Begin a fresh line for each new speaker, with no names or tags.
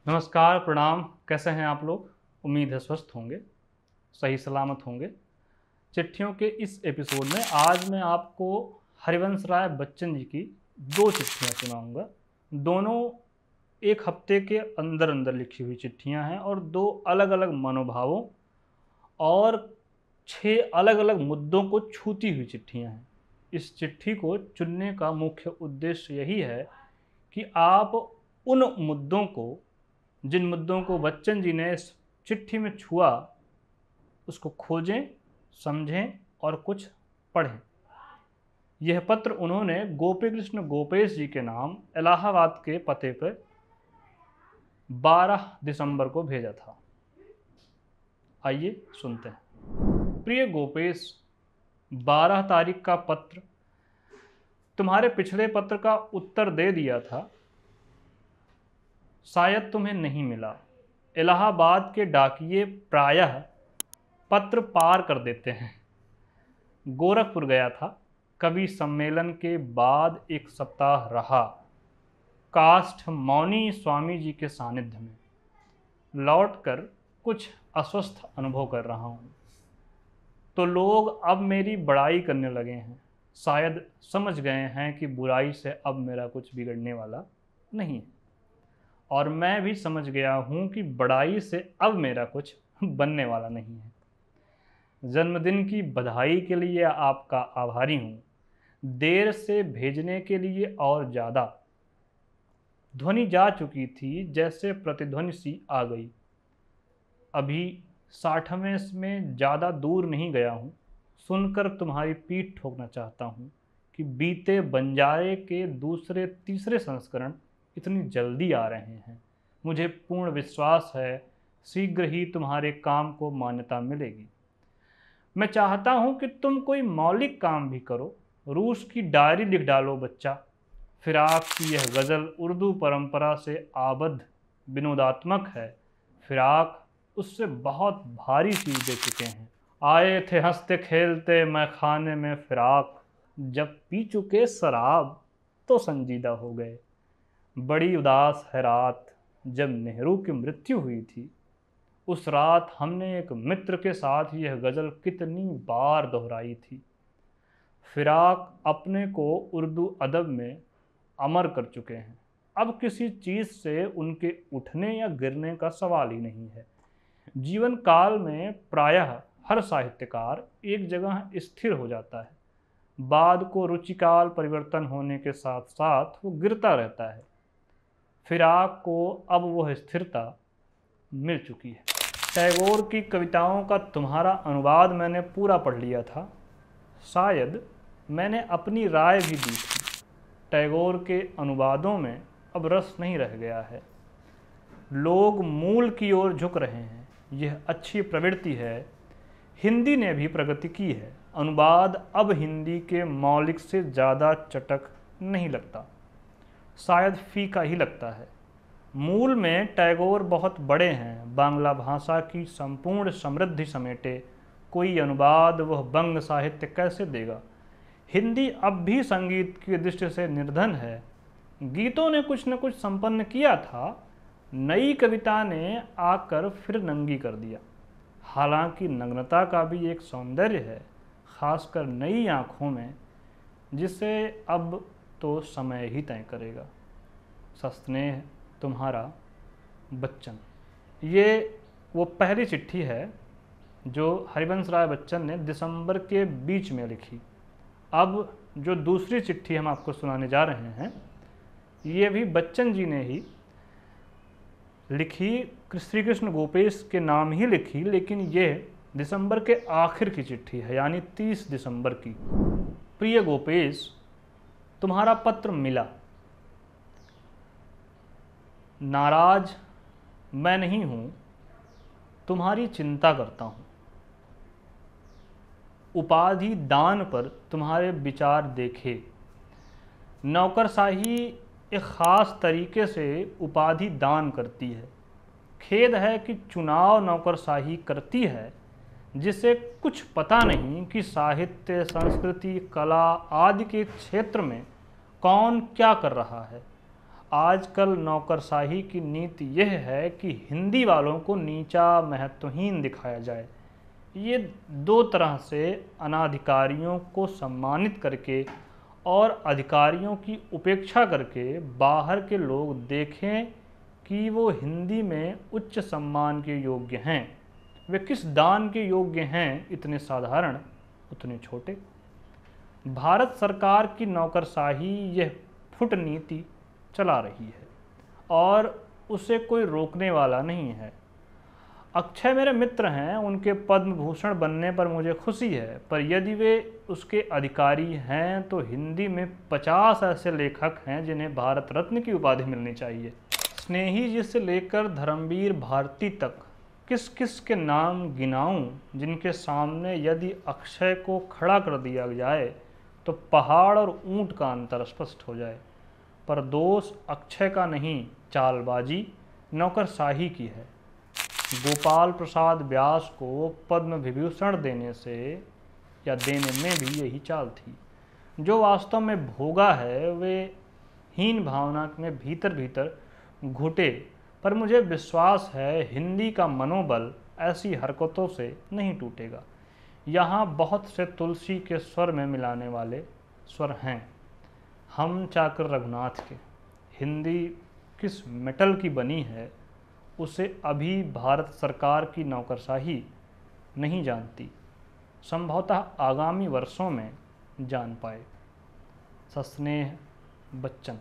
नमस्कार, प्रणाम। कैसे हैं आप लोग? उम्मीद है स्वस्थ होंगे, सही सलामत होंगे। चिट्ठियों के इस एपिसोड में आज मैं आपको हरिवंश राय बच्चन जी की 2 चिट्ठियाँ सुनाऊंगा। दोनों एक हफ्ते के अंदर अंदर लिखी हुई चिट्ठियाँ हैं और 2 अलग अलग मनोभावों और 6 अलग अलग मुद्दों को छूती हुई चिट्ठियाँ हैं। इस चिट्ठी को चुनने का मुख्य उद्देश्य यही है कि आप उन मुद्दों को, जिन मुद्दों को बच्चन जी ने इस चिट्ठी में छुआ, उसको खोजें, समझें और कुछ पढ़ें। यह पत्र उन्होंने गोपी कृष्ण गोपेश जी के नाम इलाहाबाद के पते पर 12 दिसंबर को भेजा था। आइए सुनते हैं। प्रिय गोपेश, 12 तारीख का पत्र तुम्हारे पिछले पत्र का उत्तर दे दिया था, शायद तुम्हें नहीं मिला। इलाहाबाद के डाकिये प्रायः पत्र पार कर देते हैं। गोरखपुर गया था, कवि सम्मेलन के बाद 1 सप्ताह रहा, काष्ठ मौनी स्वामी जी के सानिध्य में। लौटकर कुछ अस्वस्थ अनुभव कर रहा हूँ। तो लोग अब मेरी बड़ाई करने लगे हैं, शायद समझ गए हैं कि बुराई से अब मेरा कुछ बिगड़ने वाला नहीं है, और मैं भी समझ गया हूँ कि बड़ाई से अब मेरा कुछ बनने वाला नहीं है। जन्मदिन की बधाई के लिए आपका आभारी हूँ, देर से भेजने के लिए और ज़्यादा। ध्वनि जा चुकी थी, जैसे प्रतिध्वनि सी आ गई। अभी 60वें में ज़्यादा दूर नहीं गया हूँ। सुनकर तुम्हारी पीठ ठोकना चाहता हूँ कि बीते बंजारे के दूसरे तीसरे संस्करण इतनी जल्दी आ रहे हैं। मुझे पूर्ण विश्वास है शीघ्र ही तुम्हारे काम को मान्यता मिलेगी। मैं चाहता हूँ कि तुम कोई मौलिक काम भी करो। रूस की डायरी लिख डालो बच्चा। फिराक की यह गज़ल उर्दू परंपरा से आबद्ध विनोदात्मक है। फिराक उससे बहुत भारी चीज़ दे चुके हैं। आए थे हंसते खेलते मैं खाने में फिराक, जब पी चुके शराब तो संजीदा हो गए। बड़ी उदास है रात जब नेहरू की मृत्यु हुई थी। उस रात हमने एक मित्र के साथ यह गज़ल कितनी बार दोहराई थी। फिराक अपने को उर्दू अदब में अमर कर चुके हैं। अब किसी चीज़ से उनके उठने या गिरने का सवाल ही नहीं है। जीवन काल में प्रायः हर साहित्यकार एक जगह स्थिर हो जाता है। बाद को रुचिकाल परिवर्तन होने के साथ साथ वो गिरता रहता है। फिराक को अब वह स्थिरता मिल चुकी है। टैगोर की कविताओं का तुम्हारा अनुवाद मैंने पूरा पढ़ लिया था। शायद मैंने अपनी राय भी दी थी। टैगोर के अनुवादों में अब रस नहीं रह गया है। लोग मूल की ओर झुक रहे हैं। यह अच्छी प्रवृत्ति है। हिंदी ने भी प्रगति की है। अनुवाद अब हिंदी के मौलिक से ज़्यादा चटक नहीं लगता, शायद फीका ही लगता है। मूल में टैगोर बहुत बड़े हैं। बांग्ला भाषा की संपूर्ण समृद्धि समेटे कोई अनुवाद वह बंग साहित्य कैसे देगा। हिंदी अब भी संगीत की दृष्टि से निर्धन है। गीतों ने कुछ न कुछ संपन्न किया था, नई कविता ने आकर फिर नंगी कर दिया। हालांकि नग्नता का भी एक सौंदर्य है, खासकर नई आँखों में, जिसे अब तो समय ही तय करेगा। सस्नेह, तुम्हारा बच्चन। ये वो पहली चिट्ठी है जो हरिवंश राय बच्चन ने दिसंबर के बीच में लिखी। अब जो दूसरी चिट्ठी हम आपको सुनाने जा रहे हैं, ये भी बच्चन जी ने ही लिखी, श्री कृष्ण गोपेश के नाम ही लिखी, लेकिन ये दिसंबर के आखिर की चिट्ठी है, यानी 30 दिसंबर की। प्रिय गोपेश, तुम्हारा पत्र मिला। नाराज मैं नहीं हूँ, तुम्हारी चिंता करता हूँ। उपाधि दान पर तुम्हारे विचार देखे। नौकरशाही एक ख़ास तरीके से उपाधि दान करती है। खेद है कि चुनाव नौकरशाही करती है, जिसे कुछ पता नहीं कि साहित्य, संस्कृति, कला आदि के क्षेत्र में कौन क्या कर रहा है। आजकल नौकरशाही की नीति यह है कि हिंदी वालों को नीचा महत्वहीन दिखाया जाए। ये दो तरह से अनाधिकारियों को सम्मानित करके और अधिकारियों की उपेक्षा करके बाहर के लोग देखें कि वो हिंदी में उच्च सम्मान के योग्य हैं। वे किस दान के योग्य हैं, इतने साधारण उतने छोटे। भारत सरकार की नौकरशाही यह फुट नीति चला रही है और उसे कोई रोकने वाला नहीं है। अक्षय मेरे मित्र हैं, उनके पद्म भूषण बनने पर मुझे खुशी है, पर यदि वे उसके अधिकारी हैं तो हिंदी में 50 ऐसे लेखक हैं जिन्हें भारत रत्न की उपाधि मिलनी चाहिए। स्नेही जी से लेकर धर्मवीर भारती तक किस किस के नाम गिनाऊं, जिनके सामने यदि अक्षय को खड़ा कर दिया जाए तो पहाड़ और ऊंट का अंतर स्पष्ट हो जाए। पर दोष अक्षय का नहीं, चालबाजी नौकरशाही की है। गोपाल प्रसाद व्यास को पद्म विभूषण देने से या देने में भी यही चाल थी। जो वास्तव में भोगा है वे हीन भावना में भीतर भीतर घुटे, पर मुझे विश्वास है हिंदी का मनोबल ऐसी हरकतों से नहीं टूटेगा। यहाँ बहुत से तुलसी के स्वर में मिलाने वाले स्वर हैं। हम चाकर रघुनाथ के। हिंदी किस मेटल की बनी है उसे अभी भारत सरकार की नौकरशाही नहीं जानती, संभवतः आगामी वर्षों में जान पाए। सस्नेह बच्चन।